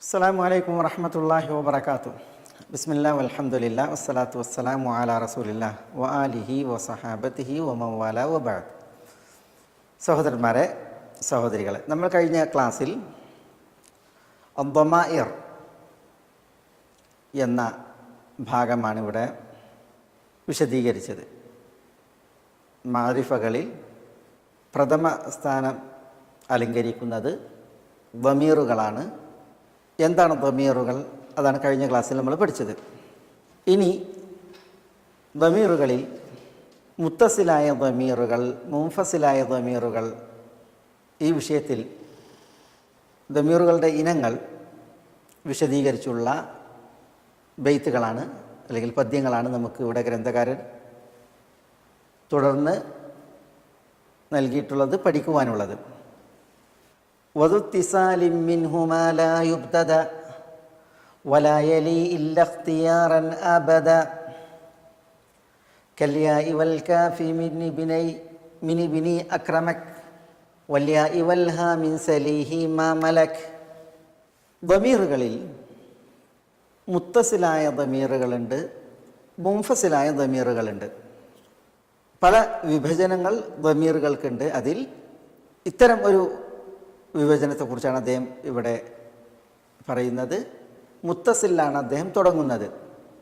അസ്സലാമു അലൈക്കും വറഹ്മത്തുള്ളാഹി വബറകാതുഹു. ബിസ്മില്ലാ വൽഹംദുലില്ലാ വസ്സലാത്തു വസ്സലാമു അലാ റസൂലില്ലാ വ ആലിഹി വസഹാബത്തിഹി വമൻ വാലാ വബഅദ്. സഹോദരന്മാരെ, സഹോദരികളെ, നമ്മൾ കഴിഞ്ഞ ക്ലാസ്സിൽ അദ്ദമാഇർ എന്ന ഭാഗമാണ് ഇവിടെ വിശദീകരിച്ചത്. മാരിഫകളിൽ പ്രഥമ സ്ഥാനം അലങ്കരിക്കുന്നത് ദമീറുകളാണ്. എന്താണ് ദമീറുകൾ? അതാണ് കഴിഞ്ഞ ക്ലാസ്സിൽ നമ്മൾ പഠിച്ചത്. ഇനി ദമീറുകളിൽ മുത്തസിലായ ദമീറുകൾ, മുൻഫസിലായ ദമീറുകൾ, ഈ വിഷയത്തിൽ ദമീറുകളുടെ ഇനങ്ങൾ വിശദീകരിച്ചുള്ള ബെയ്ത്തുകളാണ് അല്ലെങ്കിൽ പദ്യങ്ങളാണ് നമുക്ക് ഇവിടെ ഗ്രന്ഥകാരൻ തുടർന്ന് നൽകിയിട്ടുള്ളത്, പഠിക്കുവാനുള്ളത്. വദു ഇത്തിസാലിൻ മിൻഹുമാ ലാ യുബ്തദ വലാ യലി ഇല്ല ഇഖ്തിയാറൻ അബദ കൽയാഇ വൽ കാഫി മിൻ ഇബ്നി അക്രമക് വൽയാഇ വൽ ഹാ മിൻ സലീഹി മാ മലക്. ദമീറുകളിൽ മുത്തസിലായ ദമീറുകളുണ്ട്, മുൻഫസിലായ ദമീറുകളുണ്ട്. പല വിഭജനങ്ങൾ ദമീറുകൾക്കുണ്ട്. അതിൽ ഇത്തരം ഒരു വിഭജനത്തെക്കുറിച്ചാണ് അദ്ദേഹം ഇവിടെ പറയുന്നത്. മുത്തസിലാണ് അദ്ദേഹം തുടങ്ങുന്നത്.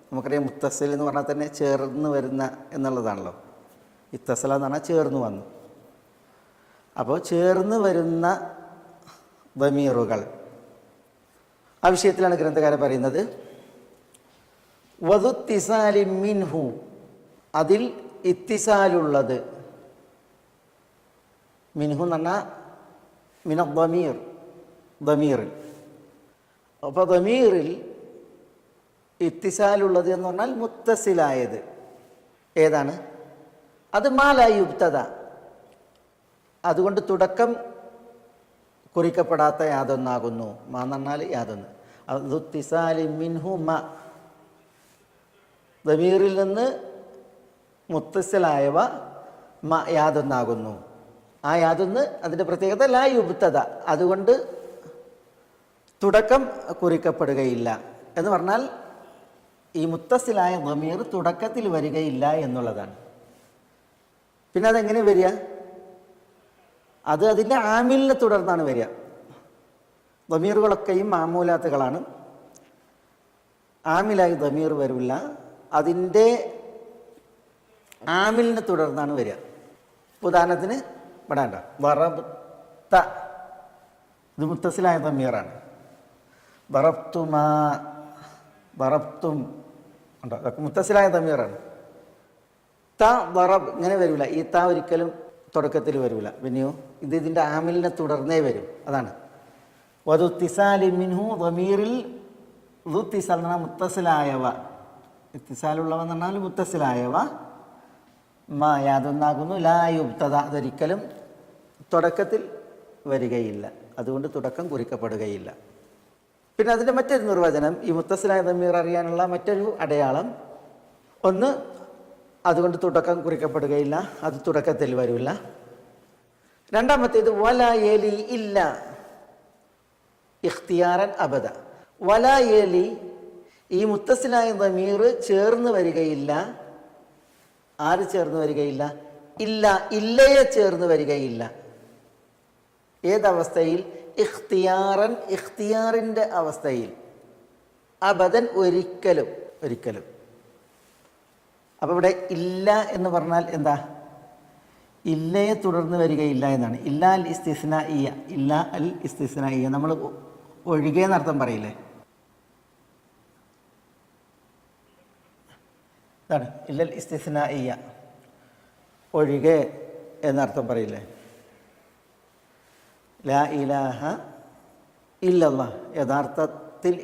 നമുക്കറിയാം, മുത്തസിൽ എന്ന് പറഞ്ഞാൽ തന്നെ ചേർന്ന് വരുന്ന എന്നുള്ളതാണല്ലോ. ഇത്തസല എന്ന് പറഞ്ഞാൽ ചേർന്ന് വന്നു. അപ്പോൾ ചേർന്ന് വരുന്ന ദമീറുകൾ, ആ വിഷയത്തിലാണ് ഗ്രന്ഥകാരൻ പറയുന്നത്. വദു ഇത്തിസാലിൻ മിൻഹു, അതിൽ ഇത്തിസാലുള്ളത്. മിൻഹു എന്ന് പറഞ്ഞാൽ മിന ദമീർ, ദമീറിൽ. അപ്പോൾ ദമീറിൽ ഇത്തിസാലുള്ളത് എന്ന് പറഞ്ഞാൽ മുത്തസിലായത് ഏതാണ്? അത് മാ ലാ യുബ്തദ, അതുകൊണ്ട് തുടക്കം കുറിക്കപ്പെടാത്ത യാതൊന്നാകുന്നു. മാ എന്ന് പറഞ്ഞാൽ യാതൊന്ന്. വദു ഇത്തിസാലിൻ മിൻഹു മാ, ദമീറിൽ നിന്ന് മുത്തസിലായവ യാതൊന്നാകുന്നു. ആ യാതൊന്ന് അതിൻ്റെ പ്രത്യേകത ലാ യുബ്തദ, അതുകൊണ്ട് തുടക്കം കുറിക്കപ്പെടുകയില്ല എന്ന് പറഞ്ഞാൽ ഈ മുത്തസിലായ ദമീർ തുടക്കത്തിൽ വരികയില്ല എന്നുള്ളതാണ്. പിന്നെ അതെങ്ങനെ വരിക? അത് അതിൻ്റെ ആമിലിനെ തുടർന്നാണ് വരിക. ദമീറുകളൊക്കെയും മാമൂലാത്തുകളാണ്. ആമിലായി ദമീർ വരില്ല, അതിൻ്റെ ആമിലിനെ തുടർന്നാണ് വരിക. ഉദാഹരണത്തിന് പെടാണ്ട ദറബ്ത, ഇത് മുത്തസിലായ ദമീറാണ്. ദറബ്തുമാ, ദറബ്തും ഉണ്ടോ, അതൊക്കെ മുത്തസിലായ ദമീറാണ്. ത ദറബ് ഇങ്ങനെ വരില്ല. ഈ ത ഒരിക്കലും തുടക്കത്തിൽ വരില്ല. പിന്നെയോ ഇത് ഇതിൻ്റെ ആമിലിനെ തുടർന്നേ വരും. അതാണ് വദു ഇത്തിസാലിൻ മിൻഹു ദമീറിൽ. ദു ഇത്തിസാൽ എന്ന് പറഞ്ഞാൽ മുത്തസിലായവ, ഇത്തിസാലുള്ളവ എന്ന് പറഞ്ഞാൽ മുത്തസിലായവ യാതൊന്നാകുന്നു. ലാ യുബ്തദ, അതൊരിക്കലും തുടക്കത്തിൽ വരികയില്ല, അതുകൊണ്ട് തുടക്കം കുറിക്കപ്പെടുകയില്ല. പിന്നെ അതിൻ്റെ മറ്റൊരു നിർവചനം, ഈ മുത്തസിലായ ദമീർ അറിയാനുള്ള മറ്റൊരു അടയാളം, ഒന്ന് അതുകൊണ്ട് തുടക്കം കുറിക്കപ്പെടുകയില്ല, അത് തുടക്കത്തിൽ വരില്ല. രണ്ടാമത്തേത് വലാ യലി ഇല്ല ഇഖ്തിയാറൻ അബദ. വലാ യലി, ഈ മുത്തസിലായ ദമീർ ചേർന്ന് വരികയില്ല. ആര് ചേർന്ന് വരികയില്ല? ഇല്ല, ഇല്ലയെ ചേർന്ന് വരികയില്ല. ഏതവസ്ഥയിൽ? ഇഖ്തിയാറൻ, ഇഖ്തിയാറിൻ്റെ അവസ്ഥയിൽ. അബദൻ, ഒരിക്കലും, ഒരിക്കലും. അപ്പോൾ ഇവിടെ ഇല്ല എന്ന് പറഞ്ഞാൽ എന്താ? ഇല്ലയെ തുടർന്ന് വരികയില്ല എന്നാണ്. ഇല്ല അൽ ഇസ്തിസ്നാഇയ്യ, ഇല്ല അൽ ഇസ്തിസ്നാഇയ്യ, നമ്മൾ ഒഴികെ എന്നർത്ഥം പറയില്ലേ? ഇതാണ് ഇല്ലൽ ഇസ്തിസ്നാഇയ്യ, ഒഴികെ എന്നർത്ഥം പറയില്ലേ? ലാ ഇലാഹ ഇല്ലല്ലാഹ്, യഥാർത്ഥത്തിൽ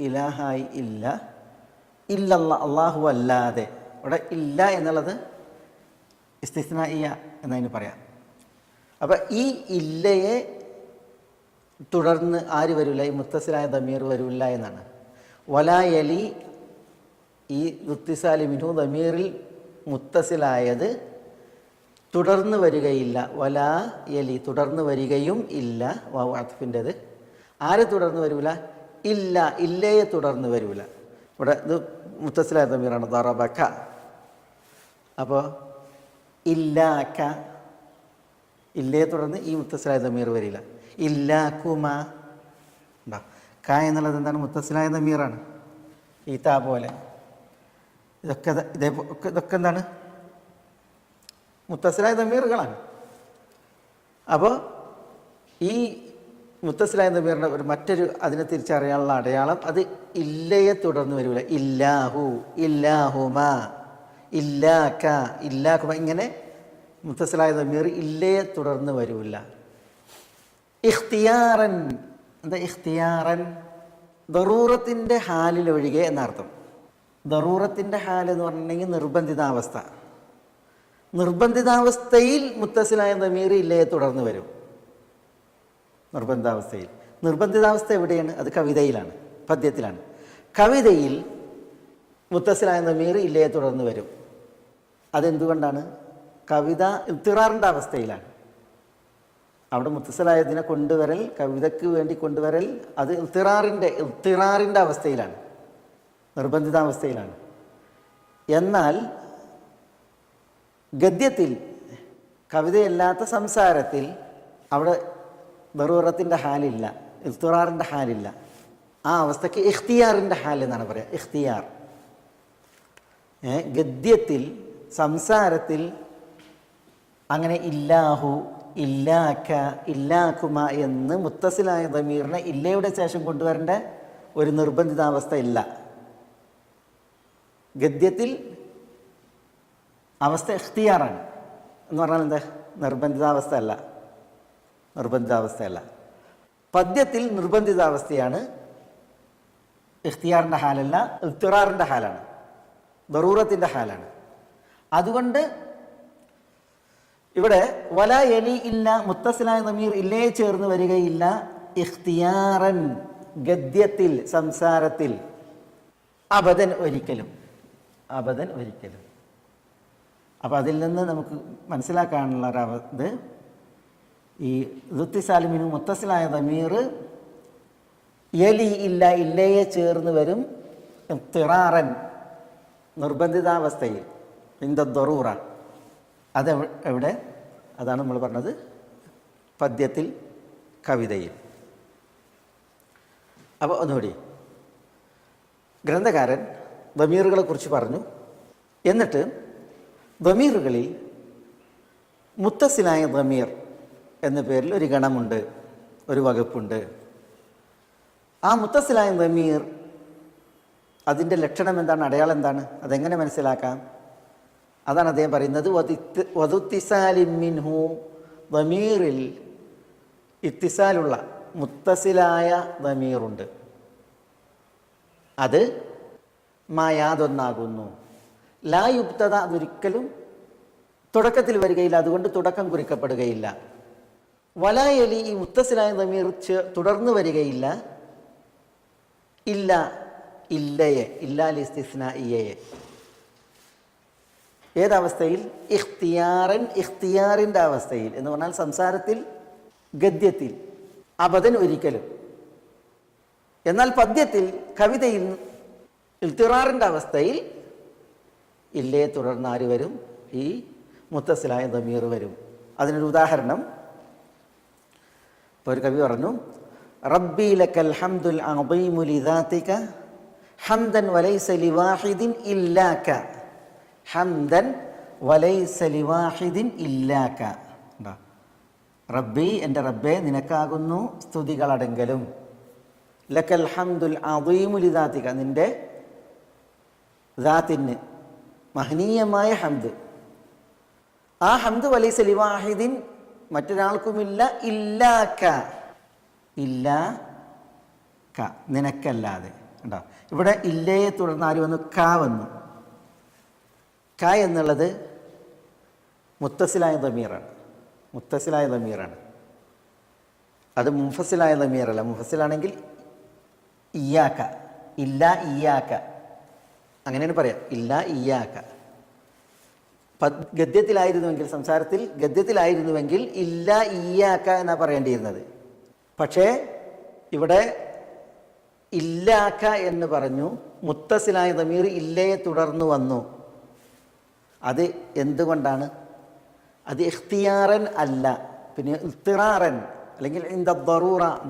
ഇലാഹായി ഇല്ല. ഇല്ലല്ലാ, അള്ളാഹു അല്ലാതെ. ഇവിടെ ഇല്ല എന്നുള്ളത് ഇസ്തിസ്നാഇയ്യ എന്നതിന് പറയാം. അപ്പം ഈ ഇല്ലയെ തുടർന്ന് ആര് വരില്ല? ഈ മുത്തസിലായ ദമീർ വരില്ല എന്നാണ്. വലാ യലി, ഈ ഇത്തിസാലി മിൻഹു ദമീറിൽ മുത്തസിലായത് തുടർന്ന് വരികയില്ല. വലാ യലി, തുടർന്ന് വരികയും ഇല്ല. വാവ് അത്ഫിൻ്റെത്. ആര് തുടർന്ന് വരില്ല? ഇല്ല, ഇല്ലയെ തുടർന്ന് വരൂല. ഇവിടെ ഇത് മുത്തസിലായ ദമീറാണ്, ദറബക. അപ്പോൾ ഇല്ലാക്ക, ഇല്ലയെ തുടർന്ന് ഈ മുത്തസിലായ ദമീർ വരില്ല. ഇല്ലാക്കുമ ഉണ്ടോ? ക എന്നുള്ളത് എന്താണ്? മുത്തസിലായ ദമീറാണ്. ഈ താ പോലെ ഇതൊക്കെ എന്താണ്? മുത്തസിലായ ദമീറുകളാണ്. അപ്പോൾ ഈ മുത്തസിലായ ദമീറിൻ്റെ മറ്റൊരു അതിനെ തിരിച്ചറിയാനുള്ള അടയാളം, അത് ഇല്ലയെ തുടർന്ന് വരില്ല. ഇല്ലാഹു, ഇല്ലാഹുമ, ഇല്ലാക്ക, ഇല്ലാക്കുമ, ഇങ്ങനെ മുത്തസിലായ ദമീർ ഇല്ലയെ തുടർന്ന് വരില്ല. ഇഖ്തിയാറൻ, എന്താ ഇഖ്തിയാറൻ? ദറൂറത്തിൻ്റെ ഹാലിലൊഴികെ എന്നർത്ഥം. ദറൂറത്തിൻ്റെ ഹാൽ എന്ന് പറഞ്ഞിട്ടുണ്ടെങ്കിൽ നിർബന്ധിതാവസ്ഥ. നിർബന്ധിതാവസ്ഥയിൽ മുത്തസിലായ ദമീർ ഇല്ലയെ തുടർന്ന് വരും. നിർബന്ധാവസ്ഥയിൽ. നിർബന്ധിതാവസ്ഥ എവിടെയാണ്? അത് കവിതയിലാണ്, പദ്യത്തിലാണ്. കവിതയിൽ മുത്തസിലായ ദമീർ ഇല്ലയെ തുടർന്ന് വരും. അതെന്തുകൊണ്ടാണ്? കവിത ഇൽത്തിറാറിൻ്റെ അവസ്ഥയിലാണ്. അവിടെ മുത്തസിലായതിനെ കൊണ്ടുവരൽ, കവിതയ്ക്ക് വേണ്ടി കൊണ്ടുവരൽ, അത് ഇൽത്തിറാറിൻ്റെ അവസ്ഥയിലാണ്, നിർബന്ധിതാവസ്ഥയിലാണ്. എന്നാൽ ഗദ്യത്തിൽ, കവിതയല്ലാത്ത സംസാരത്തിൽ അവിടെ ദറൂറത്തിൻ്റെ ഹാലില്ല, ഇൽത്തിറാറിൻ്റെ ഹാലില്ല. ആ അവസ്ഥയ്ക്ക് ഇഖ്തിയാറിൻ്റെ ഹാൽ എന്നാണ് പറയുക. ഇഖ്തിയാർ. ഗദ്യത്തിൽ, സംസാരത്തിൽ അങ്ങനെ ഇല്ലാഹു, ഇല്ലാക്ക, ഇല്ലാക്കുമ എന്ന് മുത്തസിലായ ദമീറിനെ ഇല്ലയുടെ ശേഷം കൊണ്ടുവരേണ്ട ഒരു നിർബന്ധിതാവസ്ഥ ഇല്ല. ഗദ്യത്തിൽ അവസ്ഥ ഇഖ്തിയാറാണ്. എന്ന് പറഞ്ഞാൽ എന്താ? നിർബന്ധിതാവസ്ഥ അല്ല, നിർബന്ധിതാവസ്ഥയല്ല. പദ്യത്തിൽ നിർബന്ധിതാവസ്ഥയാണ്, ഇഖ്തിയാറിൻ്റെ ഹാലല്ല, ഇൽത്തിറാറിൻ്റെ ഹാലാണ്, ദറൂറത്തിൻ്റെ ഹാലാണ്. അതുകൊണ്ട് ഇവിടെ വല എലി ഇല്ല, മുത്തസിലായ ദമീർ ഇല്ലയെ ചേർന്ന് വരികയില്ല. ഇഖ്തിയാറൻ, ഗദ്യത്തിൽ, സംസാരത്തിൽ, അബദൻ, ഒരിക്കലും, അബദൻ, ഒരിക്കലും. അപ്പം അതിൽ നിന്ന് നമുക്ക് മനസ്സിലാക്കാനുള്ള ഇത്, ഈ ദുത്തിസാലിമിനും മുത്തസിലായ ദമീർ എലി ഇല്ല, ഇല്ലയെ ചേർന്ന് വരും. ഇഖ്തിറാറൻ, നിർബന്ധിതാവസ്ഥയിൽ, ഇന്ദ ദറൂറ. അത് എവിടെ? അതാണ് നമ്മൾ പറഞ്ഞത് പദ്യത്തിൽ, കവിതയിൽ. അപ്പോൾ ഒന്നുകൂടി ഗ്രന്ഥകാരൻ ദമീറുകളെ കുറിച്ച് പറഞ്ഞു. എന്നിട്ട് ദമീറുകളിൽ മുത്തസിലായ ദമീർ എന്ന പേരിൽ ഒരു ഗണമുണ്ട്, ഒരു വകുപ്പുണ്ട്. ആ മുത്തസിലായ ദമീർ, അതിൻ്റെ ലക്ഷണം എന്താണ്? അടയാളം എന്താണ്? അതെങ്ങനെ മനസ്സിലാക്കാം? അതാണ് അദ്ദേഹം പറയുന്നത്. വദുത്തിസാലിമിൻഹു, ദമീറിൽ ഇത്തിസാലുള്ള മുത്തസിലായ ദമീറുണ്ട്. അത് യാതൊന്നാകുന്നു. ലാ യുബ്തദ, അതൊരിക്കലും തുടക്കത്തിൽ വരികയില്ല, അതുകൊണ്ട് തുടക്കം കുറിക്കപ്പെടുകയില്ല. വലായലി, ഈ മുത്തസിലായ ദമീർ തുടർന്ന് വരികയില്ല. ഇല്ല, ഇല്ലയെ, ഇല്ലാലിസ്തിസ്നാഇയയെ. ഏതവസ്ഥയിൽ? ഇഖ്തിയാറൻ, ഇഖ്തിയാറിൻ്റെ അവസ്ഥയിൽ എന്ന് പറഞ്ഞാൽ സംസാരത്തിൽ, ഗദ്യത്തിൽ, അബദൻ, ഒരിക്കലും. എന്നാൽ പദ്യത്തിൽ, കവിതയിൽ ഇൽത്തിറാറിൻ്റെ അവസ്ഥയിൽ ഇല്ലയെ തുടർന്ന് ആര് വരും? ഈ മുത്തസിലായ ദമീർ വരും. അതിനൊരു ഉദാഹരണം ഇപ്പോൾ ഒരു കവി പറഞ്ഞു, റബ്ബി ലക്കൽ ഹംദുൽ അദീമു ലിദാതിക ഹംദൻ വലൈസ ലിവാഹിദിൻ ഇല്ലാക, ഹംദൻ വലൈസ ലിവാഹിദിൻ ഇല്ലാക. റബ്ബി, എൻ്റെ റബ്ബേ, നിനക്കാകുന്നു സ്തുതികളടങ്കലും. ലക്കൽ ഹംദുൽ അദീമു ലിദാതിക, നിൻ്റെ ദാത്തിന് മഹനീയമായ ഹംദ്. ആ ഹംദ് വലൈസ ലിവാഹിദിൻ, മറ്റൊരാൾക്കുമില്ല. ഇല്ലാക്ക, ഇല്ലാക്ക, നിനക്കല്ലാതെ. ഉണ്ടോ? ഇവിടെ ഇല്ലയെ തുടർന്ന് ആര് വന്നു? ക വന്നു. ക എന്നുള്ളത് മുത്തസിലായ ദമീറാണ്, മുത്തസിലായ ദമീറാണ്. അത് മുഫസിലായ ദമീറല്ല. മുഫസിലാണെങ്കിൽ ഇയ്യാക്ക, ഇല്ല ഇയ്യാക്ക, അങ്ങനെയാണ് പറയാം. ഇല്ല ഇയ്യാക്ക. ഗദ്യത്തിലായിരുന്നുവെങ്കിൽ, സംസാരത്തിൽ ഗദ്യത്തിലായിരുന്നുവെങ്കിൽ ഇല്ല ഇയ്യാക്ക എന്നാണ് പറയേണ്ടിയിരുന്നത്. പക്ഷേ ഇവിടെ ഇല്ലാക്ക എന്ന് പറഞ്ഞു. മുത്തസിലായ ദമീർ ഇല്ലയെ തുടർന്ന് വന്നു. അത് എന്തുകൊണ്ടാണ്? അത് ഇഖ്തിയാറൻ അല്ല, പിന്നെ ഇൽത്തിറാറൻ അല്ലെങ്കിൽ ഇന്ദ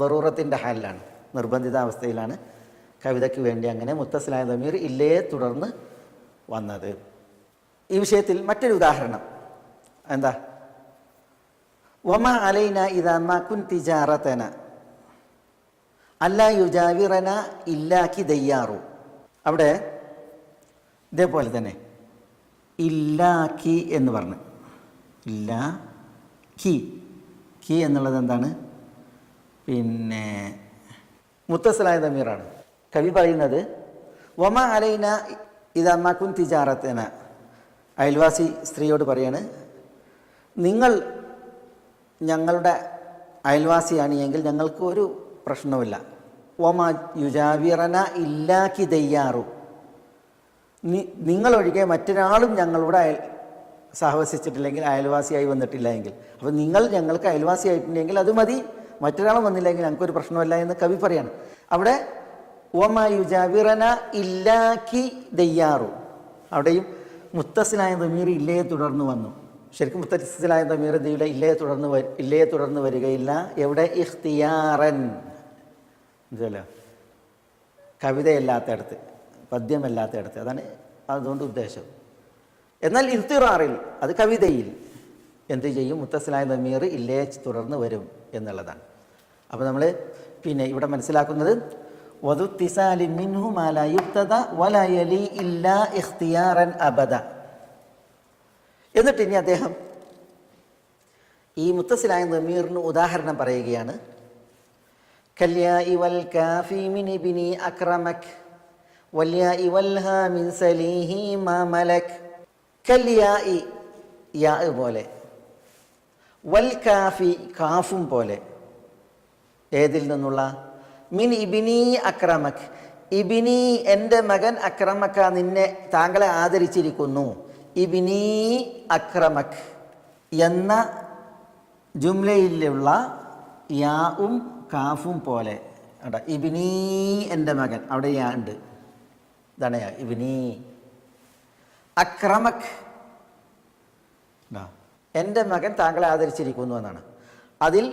ദറൂറത്തിൻ്റെ ഹാലിലാണ്, നിർബന്ധിതാവസ്ഥയിലാണ് കവിതയ്ക്ക് വേണ്ടി അങ്ങനെ മുത്തസിലായ ദമീർ ഇല്ലയെ തുടർന്ന് വന്നത്. ഈ വിഷയത്തിൽ മറ്റൊരു ഉദാഹരണം എന്താ? വമ അലൈന ഇദാ മാ കുൻതി ജാറതന അല്ലാ യുജാവിറന ഇല്ലാക്കി ദയ്യാറു. അവിടെ ഇതേപോലെ തന്നെ ഇല്ലാക്കി എന്ന് പറഞ്ഞു. ഇല്ലാ കി എന്നുള്ളത് എന്താണ്? പിന്നെ മുത്തസിലായ ദമീറാണ്. കവി പറയുന്നത് വമ അലൈന ഇദാ മാ കുൻതി ജാറതന, അയൽവാസി സ്ത്രീയോട് പറയാണ്, നിങ്ങൾ ഞങ്ങളുടെ അയൽവാസിയാണ് എങ്കിൽ ഞങ്ങൾക്ക് ഒരു പ്രശ്നവുമില്ല. ഒമ യുജാവിറന ഇല്ലാക്കി ദയ്യാറു, നിങ്ങളൊഴികെ മറ്റൊരാളും ഞങ്ങളോട് സഹവസിച്ചിട്ടില്ലെങ്കിൽ, അയൽവാസിയായി വന്നിട്ടില്ല എങ്കിൽ, അപ്പോൾ നിങ്ങൾ ഞങ്ങൾക്ക് അയൽവാസിയായിട്ടുണ്ടെങ്കിൽ അത് മതി, മറ്റൊരാളും വന്നില്ലെങ്കിൽ ഞങ്ങൾക്കൊരു പ്രശ്നമല്ല എന്ന് കവി പറയാണ്. അവിടെ ഒമ യുജാവിറന ഇല്ലാക്കി ദയ്യാറു, അവിടെയും മുത്തസിലായ ദമീർ ഇല്ലയെ തുടർന്ന് വന്നു. ശരിക്കും മുത്തസിലായ ദമീർ ഇതിലെ ഇല്ലയെ തുടർന്ന് വരികയില്ല. എവിടെ? ഇഖ്തിയാറൻ, ഇതല്ലോ കവിതയല്ലാത്തയിടത്ത്, പദ്യമല്ലാത്തയിടത്ത്, അതാണ് അതുകൊണ്ട് ഉദ്ദേശം. എന്നാൽ ഇൽത്തിറാറിൽ, അത് കവിതയിൽ എന്ത് ചെയ്യും? മുത്തസിലായ ദമീർ ഇല്ലയെ തുടർന്ന് വരും എന്നുള്ളതാണ്. അപ്പോൾ നമ്മൾ പിന്നെ ഇവിടെ മനസ്സിലാക്കുന്നത് വദുത്തിസാലി മിൻഹു മാ ലാ യുബ്തദ വലാ യലി ഇല്ലാ ഇഖ്തിയാറൻ അബദ. എന്നിട്ട് ഇനി അദ്ദേഹം ഈ മുത്തസിലായ ദമീറിന് ഉദാഹരണം പറയുകയാണ്. കല്യാഇ വൽ കാഫി മിൻ ഇബ്നി അക്രമക് വല്യാഇ വൽഹാ മിൻ സലീഹി മാ മലക്. കല്യാഇ യാ പോലെ, വൽ കാഫി കാഫും പോലെ. ഏതിൽ നിന്നുള്ള? മിൻ ഇബ്നി അക്രമക്, ഇബ്നി എൻ്റെ മകൻ, അക്രമക്ക നിന്നെ താങ്കളെ ആദരിച്ചിരിക്കുന്നു. ഇബ്നി അക്രമക് എന്ന ജുംലയിലുള്ള യാവും കാഫും പോലെ. അവിടെ ഇബ്നി എൻ്റെ മകൻ, അവിടെ യാ ഉണ്ട്, ഇതാണ് യാ. ഇബ്നി അക്രമക്, എൻ്റെ മകൻ താങ്കളെ ആദരിച്ചിരിക്കുന്നു എന്നാണ്. അതിൽ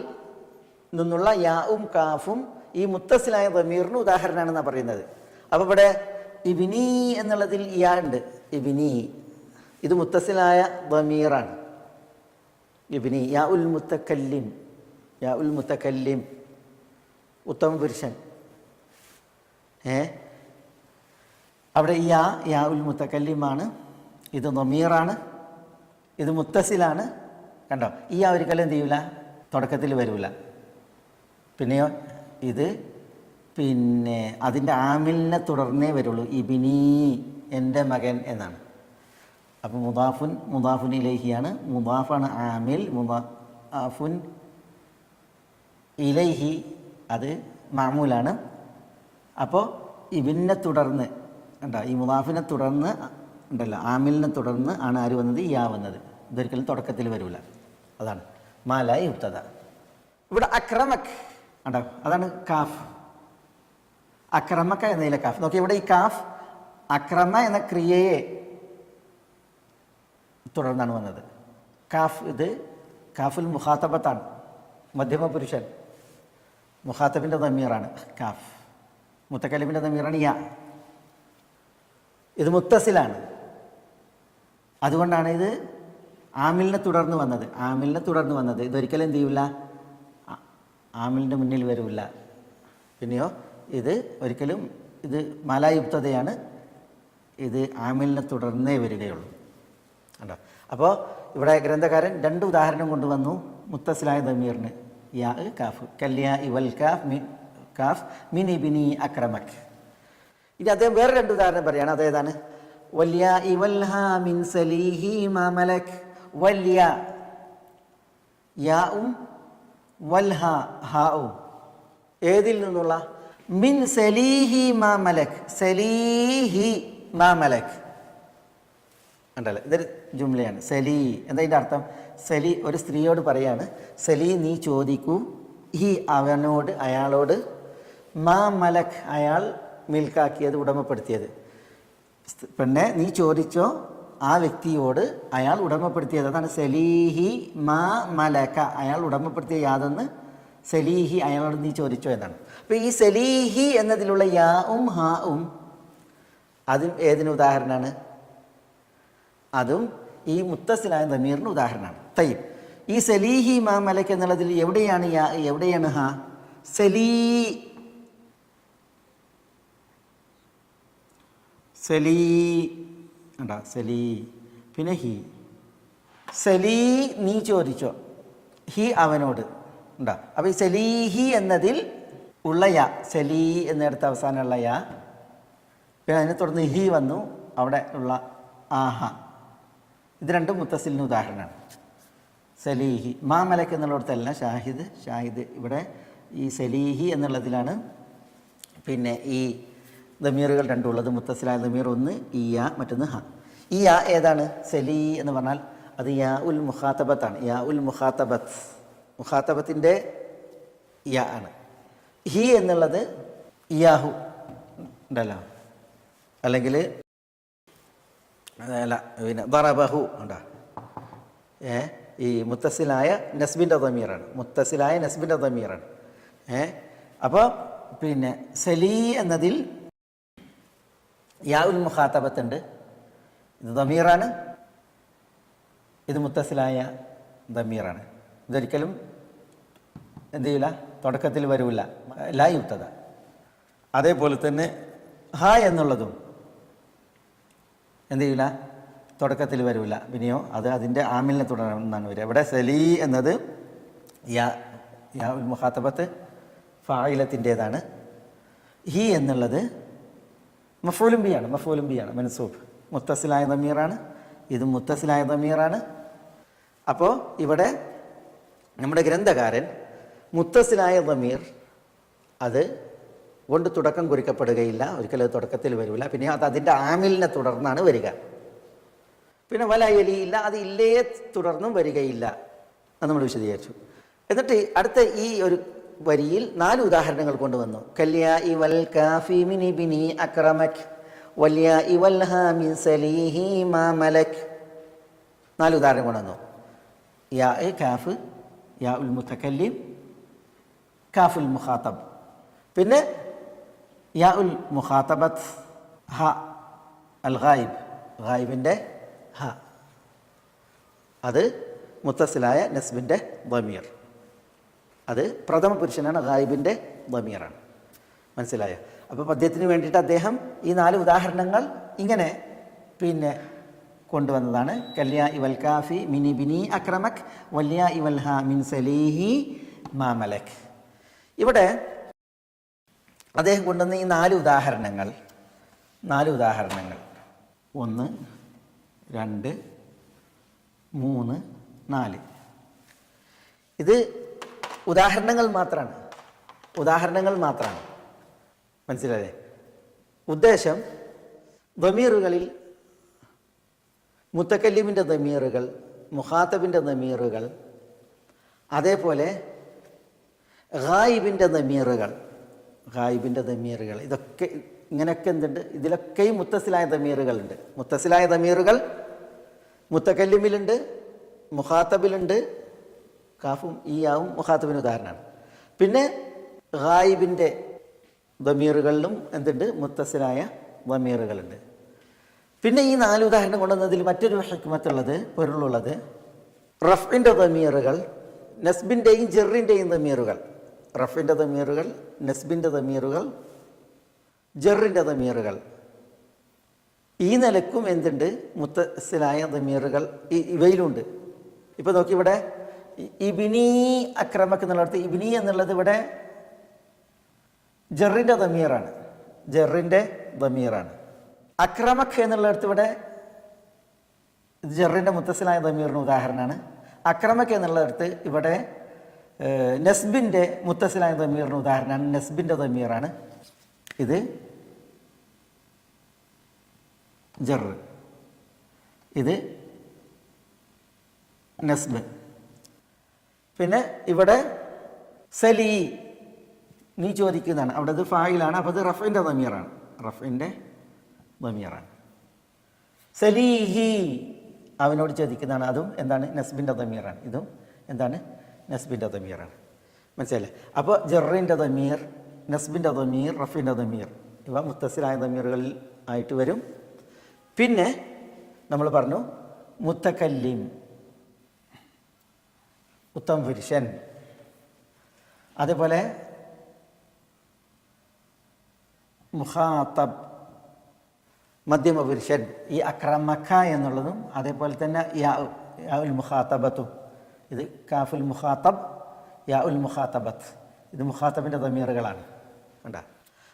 നിന്നുള്ള യാവും കാഫും ഈ മുത്തസിലായ ദമീറിന് ഉദാഹരണമാണെന്നാണ് പറയുന്നത്. അപ്പോൾ ഇവിടെ ഇബ്നി എന്നുള്ളതിൽ യാ ഉണ്ട്, ഇബ്നി, ഇത് മുത്തസിലായ ദമീറാണ്. ഇബ്നി യാ ഉൽ മുത്തക്കല്ലിം, യാ ഉൽ മുത്തക്കല്ലിം ഉത്തമ പുരുഷൻ. അവിടെ യാ ഉൽ മുത്തക്കല്ലിമാണ്, ഇത് ദമീറാണ്, ഇത് മുത്തസിലാണ്. കണ്ടോ? ഈ യാ ഒരിക്കലും എന്ത് ചെയ്യൂല, തുടക്കത്തിൽ വരില്ല. പിന്നെയോ ഇത് പിന്നെ അതിൻ്റെ ആമിലിനെ തുടർന്നേ വരുള്ളൂ. ഇബ്നി എൻ്റെ മകൻ എന്നാണ്. അപ്പോൾ മുദാഫുൻ ഇലൈഹിയാണ്, മുദാഫാണ് ആമിൽ, മുദാഫുൻ ഇലൈഹി അത് മാമൂലാണ്. അപ്പോൾ ഇബിനെ തുടർന്ന് ഉണ്ടോ, ഈ മുദാഫിനെ തുടർന്ന് ഉണ്ടല്ലോ, ആമിലിനെ തുടർന്ന് ആണ് ആര് വന്നത്? യാ വന്നത്. ഇതൊരിക്കലും തുടക്കത്തിൽ വരില്ല. അതാണ് മാലായി ഉബ്തദ. ഇവിടെ അക്രമക് ഉണ്ടോ, അതാണ് കാഫ്. അക്രമക്ക എന്നതിലെ കാഫ് നോക്കി. ഇവിടെ ഈ കാഫ് അക്രമ എന്ന ക്രിയയെ തുടർന്നാണ് വന്നത്. കാഫ് ഇത് കാഫുൽ മുഖാത്തബത്താണ്, മധ്യമ പുരുഷൻ, മുഖാത്തബിൻ്റെ ദമീറാണ് കാഫ്. മുത്തക്കലിമിൻ്റെ ദമീറാണ് യാ. ഇത് മുത്തസിലാണ്, അതുകൊണ്ടാണ് ഇത് ആമിലിനെ തുടർന്ന് വന്നത്. ആമിലിനെ തുടർന്ന് വന്നത് ഇതൊരിക്കലും എന്ത് ചെയ്യില്ല, ആമിലിൻ്റെ മുന്നിൽ വരില്ല. പിന്നെയോ ഇത് ഒരിക്കലും ഇത് മാലായുക്തതയാണ്, ഇത് ആമിലിനെ തുടർന്നേ വരികയുള്ളൂ. കണ്ടോ? അപ്പോൾ ഇവിടെ ഗ്രന്ഥകാരൻ രണ്ട് ഉദാഹരണം കൊണ്ടുവന്നു മുത്തസിലായ ദമീറിന്. യാ കാഫ്, കല്യാ ഇവൽ കാഫ് മിൻ ഇബ്നി അക്രമക്. ഇനി അദ്ദേഹം വേറെ രണ്ട് ഉദാഹരണം പറയുകയാണ്. അതേതാണ്? വല്യാ ഇവൽഹാ മിൻ സലീഹി മാ മലക്. വല്യ യാഉം വൽഹ ഹാഉം ഏതിൽ നിന്നുള്ള? മിൻ സലീഹി മാ മലക്. സലീഹി മാ മലക് ഉണ്ടല്ലോ, ഇതൊരു ജുംലയാണ്. സലീ എന്താ ഇതിൻ്റെ അർത്ഥം? സലി ഒരു സ്ത്രീയോട് പറയാണ്, സലി നീ ചോദിക്കൂ, ഹി അവനോട്, അയാളോട്, മാ മലക് അയാൾ മിൽക്കാക്കിയത്, ഉടമപ്പെടുത്തിയത്. പെണ്ണെ നീ ചോദിച്ചോ ആ വ്യക്തിയോട് അയാൾ ഉടമപ്പെടുത്തിയത്. അതാണ് സലീഹി മാ മലക, അയാൾ ഉടമപ്പെടുത്തിയ യാതൊന്ന് സലീഹി അയാളോട് നീ ചോദിച്ചോ എന്നാണ്. അപ്പോൾ ഈ സലീഹി എന്നതിലുള്ള യാവും ഹാവും അതും ഏതിന് ഉദാഹരണമാണ്? അതും ഈ മുത്തസിലായ ദമീറിന് ഉദാഹരണമാണ്. തയ്യബ്, ഈ സലീഹി മാ മലക് എന്നുള്ളതിൽ എവിടെയാണ് യാ, എവിടെയാണ് ഹാ? സലീ ഉണ്ടാ, സലീ, പിന്നെ ഹി. സലീ നീ ചോദിച്ചോ, ഹി അവനോട് ഉണ്ടാ. അപ്പോൾ ഈ സലീഹി എന്നതിൽ ഉള്ള യാ, സലീ എന്നിടത്ത് അവസാനമുള്ള യാ, പിന്നെ അതിനെ തുടർന്ന് ഹി വന്നു, അവിടെ ഉള്ള ആഹ, ഇത് രണ്ടും മുത്തസിലിന് ഉദാഹരണമാണ്. സലീഹി മാ മലക് എന്നുള്ളിടത്തല്ല ഷാഹിദ് ഇവിടെ ഈ സലീഹി എന്നുള്ളതിലാണ് പിന്നെ ഈ ദമീറുകൾ രണ്ടുള്ളത്. മുത്തസിലായ ദമീർ ഒന്ന് ഈ യാ, മറ്റൊന്ന് ഹ. ഈ യാ ഏതാണ്? സലീ എന്ന് പറഞ്ഞാൽ അത് യാ ഉൽ മുഖാത്തബത്താണ്. യാ ഉൽ മുഖാത്തബത്തിൻ്റെ യാ ആണ്. ഹി എന്നുള്ളത് യാഹു ഉണ്ടല്ലോ, അല്ലെങ്കിൽ അല്ല പിന്നെ ദറബഹു ഉണ്ടാ. ഈ മുത്തസിലായ നസ്ബിൻ്റെ ദമീറാണ്, മുത്തസിലായ നസ്ബിൻ്റെ ദമീറാണ്. അപ്പോൾ പിന്നെ സലീ എന്നതിൽ യാ ഉൽ മുഖാത്തബത്തുണ്ട്, ഇത് ദമീറാണ്, ഇത് മുത്തസിലായ ദമീറാണ്. ഇതൊരിക്കലും എന്ത് ചെയ്യില്ല, തുടക്കത്തിൽ വരില്ല, ലാ യുബ്തദ. അതേപോലെ തന്നെ ഹ എന്നുള്ളതും എന്ത് ചെയ്യില്ല, തുടക്കത്തിൽ വരില്ല, പിന്നെയോ അത് അതിൻ്റെ ആമിലിനെ തുടർന്നാണ് വരിക. ഇവിടെ സലീ എന്നത് യാ ഉൽ മുഖാത്തബത്ത് ഫായിലത്തിൻ്റേതാണ്. ഹി എന്നുള്ളത് മഫൂലും ബിയാണ്, മൻസൂബ്, മുത്തസിലായ ദമീറാണ്, ഇത് മുത്തസിലായ ദമീറാണ്. അപ്പോൾ ഇവിടെ നമ്മുടെ ഗ്രന്ഥകാരൻ മുത്തസിലായ ദമീർ അത് കൊണ്ട് തുടക്കം കുറിക്കപ്പെടുകയില്ല, ഒരിക്കലും അത് തുടക്കത്തിൽ വരില്ല, പിന്നെ അത് അതിൻ്റെ ആമിലിനെ തുടർന്നാണ് വരിക. പിന്നെ വലയലിയില്ല, അത് ഇല്ലേ തുടർന്നും വരികയില്ല, അത് നമ്മൾ വിശദീകരിച്ചു. എന്നിട്ട് അടുത്ത ഈ ഒരു വരിയിൽ 4 ഉദാഹരണങ്ങൾ കൊണ്ടുവന്നു. കല്യാഇ വൽ കാഫി മിൻ ഇബ്നി അക്രമക് വല്യാഇ വൽ ഹാ മിൻ സലീഹി മാ മലക്. 4 ഉദാഹരണം കൊണ്ടുവന്നു. യാ കാഫ്, യാ ഉൽ മുതകല്ലിം, കാഫുൽ മുഖാത്തബ്, പിന്നെ യാ ഉൽ മുഖാത്തബത്ത് ഹ അൽ ഗായിബ്, ഗായിബിൻ്റെ ഹ, അത് മുത്തസിലായ നസ്ബിൻ്റെ ദമീർ, അത് പ്രഥമ പുരുഷനാണ്, ഗായിബിൻ്റെ ദമീറാണ്. മനസ്സിലായോ? അപ്പോൾ പദ്യത്തിന് വേണ്ടിയിട്ട് അദ്ദേഹം ഈ 4 ഉദാഹരണങ്ങൾ ഇങ്ങനെ പിന്നെ കൊണ്ടുവന്നതാണ്. കല്യാ ഇവൽ കാഫി മിൻ ഇബ്നി അക്രമക് വല്യാ ഇവൽ ഹാ മിൻ സലീഹി മാ മലക്. ഇവിടെ അദ്ദേഹം കൊണ്ടുവന്ന ഈ 4 ഉദാഹരണങ്ങൾ 1 2 3 4 ഇത് ഉദാഹരണങ്ങൾ മാത്രമാണ്. മനസ്സിലായേ? ഉദ്ദേശം ദമീറുകളിൽ മുത്തക്കല്ലിമിൻ്റെ ദമീറുകൾ, മുഖാത്തബിൻ്റെ ദമീറുകൾ, അതേപോലെ ഗായിബിൻ്റെ ദമീറുകൾ, ഇതൊക്കെ ഇങ്ങനെയൊക്കെ എന്തുണ്ട്, ഇതിലൊക്കെയും മുത്തസിലായ ദമീറുകളുണ്ട്. മുത്തസിലായ ദമീറുകൾ മുത്തക്കല്ലിമിലുണ്ട്, മുഖാത്തബിലുണ്ട്, കാഫും ഈ യാവും മുഖാത്തബിന് ഉദാഹരണമാണ്. പിന്നെ ഗായിബിൻ്റെ ദമീറുകളിലും എന്തുണ്ട്, മുത്തസിലായ ദമീറുകളുണ്ട്. പിന്നെ ഈ 4 ഉദാഹരണം കൊണ്ടുവന്നതിൽ മറ്റൊരു ഹിക്മത്തുള്ളത്, പൊരുളുള്ളത്, റഫിൻ്റെ ദമീറുകൾ, നസ്ബിൻ്റെയും ജെറിൻ്റെയും ദമീറുകൾ, റഫിൻ്റെ ദമീറുകൾ, നസ്ബിൻ്റെ ദമീറുകൾ, ജെറിൻ്റെ ദമീറുകൾ, ഈ നിലക്കും എന്തുണ്ട്, മുത്തസിലായ ദമീറുകൾ ഇവയിലുണ്ട്. ഇപ്പോൾ നോക്കി, ഇവിടെ ഇബ്നി അക്രമക്ക് എന്നുള്ളിടത്ത് ഇബ്നി എന്നുള്ളത് ഇവിടെ ജെറിൻ്റെ ദമീറാണ്. അക്രമക് എന്നുള്ളിടത്ത് ഇവിടെ ജെറിൻ്റെ മുത്തസിലായ ദമീറിന് ഉദാഹരണമാണ്. അക്രമക് എന്നുള്ളിടത്ത് ഇവിടെ നസ്ബിൻ്റെ മുത്തസിലായ ദമീറിന് ഉദാഹരണമാണ്, നസ്ബിൻ്റെ ദമീറാണ്. ഇത് ജർ, ഇത് നസ്ബ്. പിന്നെ ഇവിടെ സലീ നീ ചോദിക്കുന്നതാണ്. അവിടെ അത് ഫായിലാണ്, അപ്പോൾ അത് റഫിൻ്റെ ദമീറാണ്, റഫിൻ്റെ ദമീറാണ്. സലീഹി അവനോട് ചോദിക്കുന്നതാണ്, അതും എന്താണ്? നസ്ബിൻ്റെ ദമീറാണ്. ഇതും എന്താണ്? നസ്ബിൻ്റെ ദമീറാണ്. മനസ്സിലല്ലേ? അപ്പോൾ ജറിൻ്റെ ദമീർ, നസ്ബിൻ്റെ ദമീർ, റഫിൻ്റെ ദമീർ ഇവ മുത്തസിലായ ദമീറുകളിൽ ആയിട്ട് വരും. പിന്നെ നമ്മൾ പറഞ്ഞു മുത്തക്കല്ലിം, ഉത്തം പുരുഷൻ, അതേപോലെ മുഖാത്തബ് മധ്യമ പുരുഷൻ, ഈ അക്രമക്ക എന്നുള്ളതും അതേപോലെ തന്നെ യാ ഉൽ മുഖാത്തബത്തും. ഇത് കാഫുൽ മുഖാത്തബ്, യാ ഉൽ മുഖാത്തബത്ത്, ഇത് മുഖാത്തബിൻ്റെ ദമീറുകളാണ്. കണ്ട?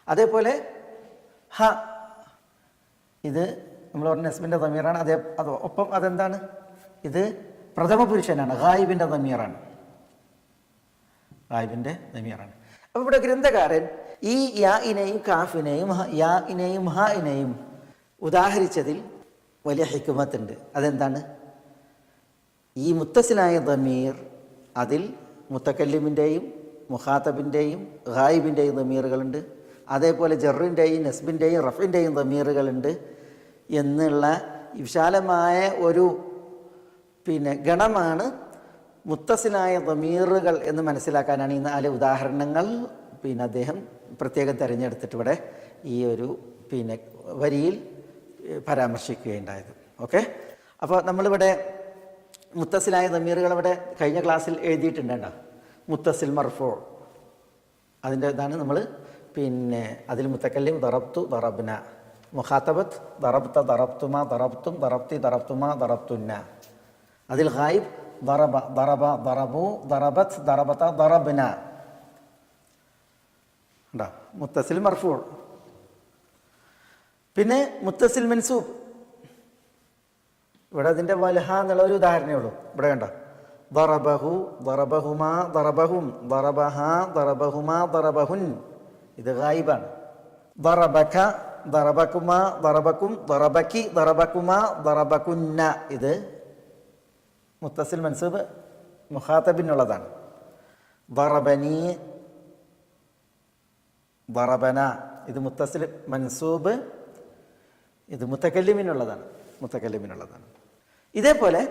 അതേപോലെ ഹ, ഇത് നമ്മൾ പറഞ്ഞ നസ്ബിൻ്റെ ദമീറാണ്. ഒപ്പം അതെന്താണ്? ഇത് പ്രഥമ പുരുഷനാണ്, ഗായിബിൻ്റെ ദമീറാണ്, ഗായിബിൻ്റെ ദമീറാണ്. അപ്പോൾ ഇവിടെ ഗ്രന്ഥകാരൻ ഈ യാഇനെയും കാഫിനെയും യാഇനെയും ഹാഇനെയും ഉദാഹരിച്ചതിൽ വലിയ ഹിക്മത്തുണ്ട്. അതെന്താണ്? ഈ മുത്തസിലായ ദമീർ അതിൽ മുത്തക്കല്ലിമിൻ്റെയും മുഖാത്തബിൻ്റെയും ഗായിബിൻ്റെയും ദമീറുകളുണ്ട്, അതേപോലെ ജറിൻ്റെയും നസ്ബിൻ്റെയും റഫിൻ്റെയും ദമീറുകളുണ്ട് എന്നുള്ള വിശാലമായ ഒരു ഗണമാണ് മുത്തസിലായ ദമീറുകൾ എന്ന് മനസ്സിലാക്കാനാണ് ഈ 4 ഉദാഹരണങ്ങൾ അദ്ദേഹം പ്രത്യേകം തിരഞ്ഞെടുത്തിട്ട് ഇവിടെ ഈ ഒരു വരിയിൽ പരാമർശിക്കുകയുണ്ടായത്. ഓക്കെ, അപ്പോൾ നമ്മളിവിടെ മുത്തസിലായ ദമീറുകൾ ഇവിടെ കഴിഞ്ഞ ക്ലാസ്സിൽ എഴുതിയിട്ടുണ്ടോ? മുത്തസിൽ മർഫൂ, അതിൻ്റെ ഇതാണ് നമ്മൾ അതിൽ മുത്തക്കല്ലിം ദറബ്തു ദറബ്ന, മുഖാത്തബത്ത് ദറബ്ത ദറബ്തുമ ദറബ്തും ദറബ്തി ദറബ്തുമ ദറബ്തുന്ന, അതിൽ ഗായിബ് ദറബ ദറബ ദറബു ദറബത്ത് ദറബത ദറബ്ന. മുത്തസിൽ മർഫൂ. പിന്നെ മുത്തസിൽ മൻസൂബ്, ഇവിടെ അതിൻ്റെ വൽഹ എന്നുള്ള ഒരു ഉദാഹരണമേ ഉള്ളൂ. ഇവിടെ കണ്ടോ? ദറബഹു ദറബഹുമാ ദറബഹും ദറബഹ ദറബഹുമാ ദറബഹുൻ, ഇത് ഗായിബാണ്. ദറബക ദറബകുമാ ദറബക്കും ദറബക്കി ദറബക്കുമാ ദറബക്കുന്ന, ഇത് മുത്തസിൽ മൻസൂബ് മുഖാത്തബിനുള്ളതാണ്. ദറബനി ദറബന, ഇത് മുത്തസിൽ മൻസൂബ്, ഇത് മുത്തക്കല്ലിമിനുള്ളതാണ്, മുത്തക്കല്ലിമിനുള്ളതാണ്. ഇതേപോലെ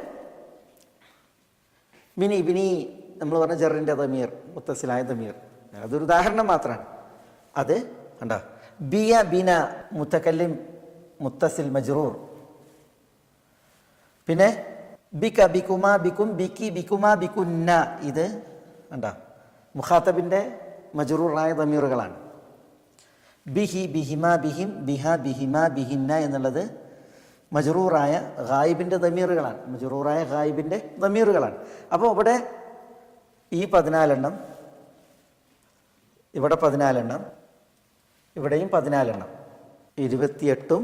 മിനി ബിനി നമ്മൾ പറഞ്ഞ ജറിൻ്റെ ദമീർ, മുത്തസിലായ ദമീർ, അതൊരു ഉദാഹരണം മാത്രമാണ്. അത് കണ്ടോ? ബിയ ബിന മുത്തക്കല്ലിം മുത്തസിൽ മജ്റൂർ. പിന്നെ ബിക ബികുമാ ബിക്കും ബിക്കി ബികുമാ ബിക്കുന്ന, ഇത് കണ്ടോ? മുഖാത്തബിൻ്റെ മജ്റൂറായ ദമീറുകളാണ്. ബിഹി ബിഹിമ ബിഹിം ബിഹ ബിഹിമ ബിഹിന്ന എന്നുള്ളത് മജ്റൂറായ ഗായിബിൻ്റെ ദമീറുകളാണ്, മജ്റൂറായ ഗായിബിൻ്റെ ദമീറുകളാണ്. അപ്പോൾ ഇവിടെ ഈ 14 ഇവിടെ 14 ഇവിടെയും 14 28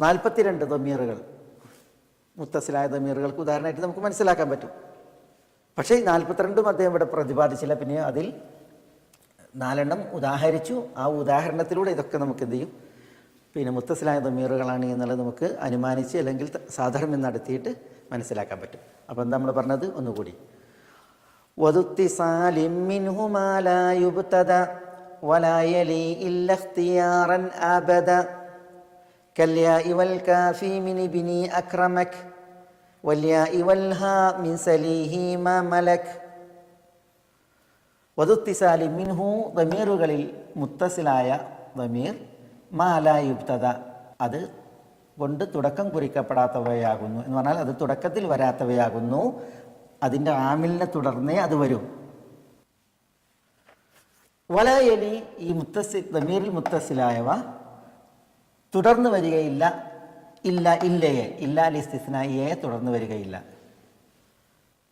42 ദമീറുകൾ, മുത്തസിലായ ദമീറുകൾക്ക് ഉദാഹരണമായിട്ട് നമുക്ക് മനസ്സിലാക്കാൻ പറ്റും. പക്ഷേ 42 അദ്ദേഹം ഇവിടെ പ്രതിപാദിച്ചില്ല. പിന്നെ അതിൽ 4 ഉദാഹരിച്ചു. ആ ഉദാഹരണത്തിലൂടെ ഇതൊക്കെ നമുക്ക് എന്ത് ചെയ്യും? മുത്തസിലായ ദമീറുകളാണ് എന്നുള്ളത് നമുക്ക് അനുമാനിച്ച് അല്ലെങ്കിൽ സാധാരണ നടത്തിയിട്ട് മനസ്സിലാക്കാൻ പറ്റും. അപ്പോൾ എന്താ നമ്മൾ പറഞ്ഞത്? ഒന്നുകൂടി. വദുത്തിസാലിം മിൻഹു മാ ലാ യുബ്തദ വലാ യലി ഇല്ലാ ഇഖ്തിയാറൻ അബദ കൽയാഇ വൽ കാഫി മിൻ ഇബ്നി അക്രമക് വൽയാഇ വൽ ഹാ മിൻ സലീഹി മാ മലക്. വദുത്തിസാലിം മിൻഹു ദമീറുകളിൽ മുത്തസിലായ ദമീർ മാ ലാ യുബ്തദ, അത് കൊണ്ട് തുടക്കം കുറിക്കപ്പെടാത്തവയാകുന്നു എന്ന് പറഞ്ഞാൽ അത് തുടക്കത്തിൽ വരാത്തവയാകുന്നു, അതിൻ്റെ ആമിലിനെ തുടർന്നേ അത് വരും. വലയലി, ഈ ദമീറിൽ മുത്തസിലായവ തുടർന്ന് വരികയില്ല. ഇല്ല ഇല്ലയെ, ഇല്ലാ ലിസ്തിസ്നായിയെ തുടർന്ന് വരികയില്ല.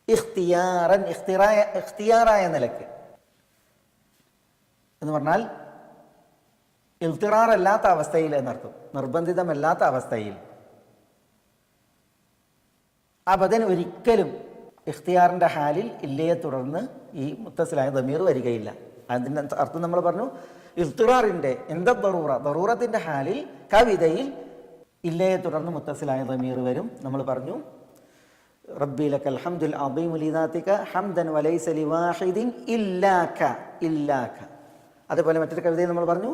ഇഖ്തിയാറൻ, ഇഖ്തിയാറായ നിലയ്ക്ക് എന്ന് പറഞ്ഞാൽ ഇൽത്തിറാറല്ലാത്ത അവസ്ഥയിൽ എന്നർത്ഥം, നിർബന്ധിതമല്ലാത്ത അവസ്ഥയിൽ. അബദൻ, ഒരിക്കലും ഇഖ്തിയാറിൻ്റെ ഹാലിൽ ഇല്ലയെ തുടർന്ന് ഈ മുത്തസിലായ ദമീർ വരികയില്ല. അതിൻ്റെ അർത്ഥം നമ്മൾ പറഞ്ഞു, ഇൽത്തിറാറിൻ്റെ എന്താ ദറൂറത്തിൻ്റെ ഹാലിൽ കവിതയിൽ ഇല്ലയെ തുടർന്ന് മുത്തസിലായ ദമീർ വരും. നമ്മൾ പറഞ്ഞു റബ്ബി ലക്കൽ ഹംദുൽ അദീമു ലിദാതിക ഹംദൻ വലൈസ ലിവാഹിദിൻ ഇല്ലാക, ഇല്ലാക അതേപോലെ മറ്റൊരു കവിതയിൽ നമ്മൾ പറഞ്ഞു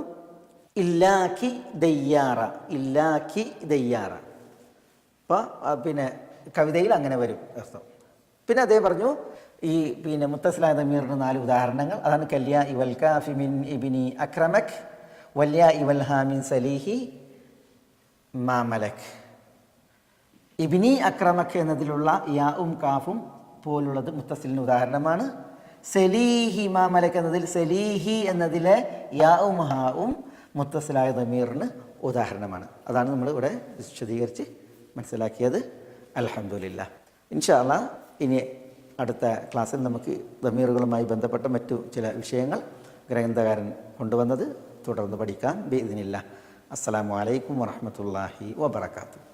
ഇല്ലാക്കി ദയ്യാറ, ഇല്ലാക്കി ദയ്യാറ. അപ്പോൾ പിന്നെ കവിതയിൽ അങ്ങനെ വരും അർത്ഥം. പിന്നെ അദ്ദേഹം പറഞ്ഞു ഈ പിന്നെ മുത്തസിലായ ദമീറിന് 4 ഉദാഹരണങ്ങൾ. അതാണ് കല്യ ഇവൽ കാഫി മിൻ ഇബ്നി അക്രമക്, വല്യ ഇവൽ ഹാമിൻ സലീഹി മാമലക്. ഇബ്നി അക്രമക് എന്നതിലുള്ള യാവും കാഫും പോലുള്ളത് മുത്തസിലിന് ഉദാഹരണമാണ്. സലീഹി മാമലക് എന്നതിൽ സലീഹി എന്നതിലെ യാവും ഹാവും മുത്തസിലായ ദമീറിന് ഉദാഹരണമാണ്. അതാണ് നമ്മൾ ഇവിടെ വിശദീകരിച്ച് മനസ്സിലാക്കിയത്. അൽഹംദുലില്ലാ. ഇൻഷാ അല്ലാഹ് ഇനി അടുത്ത ക്ലാസ്സിൽ നമുക്ക് ദമീറുകളുമായി ബന്ധപ്പെട്ട മറ്റു ചില വിഷയങ്ങൾ ഗ്രന്ഥകാരൻ കൊണ്ടുവന്നത് തുടർന്ന് പഠിക്കാം ബിഇദ്നില്ലാഹ്. അസ്സലാമു അലൈക്കും വറഹ്മത്തുള്ളാഹി വബറകാതുഹു.